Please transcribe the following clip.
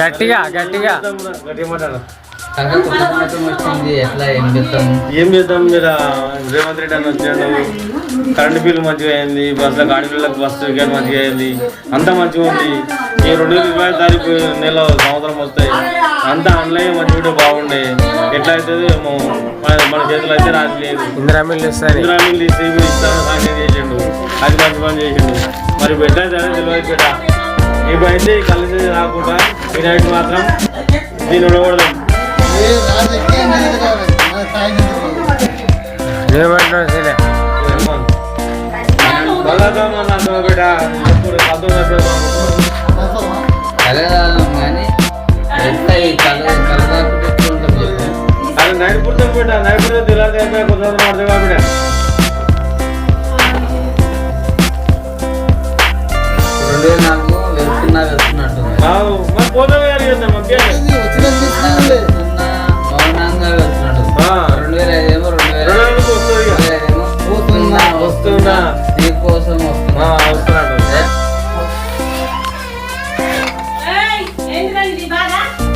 గట్టిగా గట్టిగా ఏం చేద్దాం మీరు రేవంత్ రెడ్డి అని వచ్చాడు, కరెంటు బిల్లు మంచిగా అయింది, బస్సులో గాడి పిల్లలకు బస్సు టికెట్ మంచిగా అయింది, అంతా మంచిగా ఉంది. ఈ 2025 తారీఖు నెల సంవత్సరం వస్తాయి, అంతా ఆన్లైన్ మంచిగా బాగుండే. ఎట్లా అవుతుంది ఏమో మన చేతులు అయితే రాదు లేదు. ఇందిరామిల్లు ఇస్తాను సాంక్షన్ చేసిండు, అది మంచి పని చేసిండు. మరి ఎట్లా అయితే తెలియదు బిడ్డ. ఇప్పుడైతే కలిసి రాకుండా ఈ నైట్ మాత్రం దీన్ని ఉండకూడదాం. అది నైట్ పుడతాం బిడ్డ, నైట్ పుడితే తెలియదు అయిపోయా కొంచెం పడతావా బిడ్డ. మరి పోతాం వస్తున్నా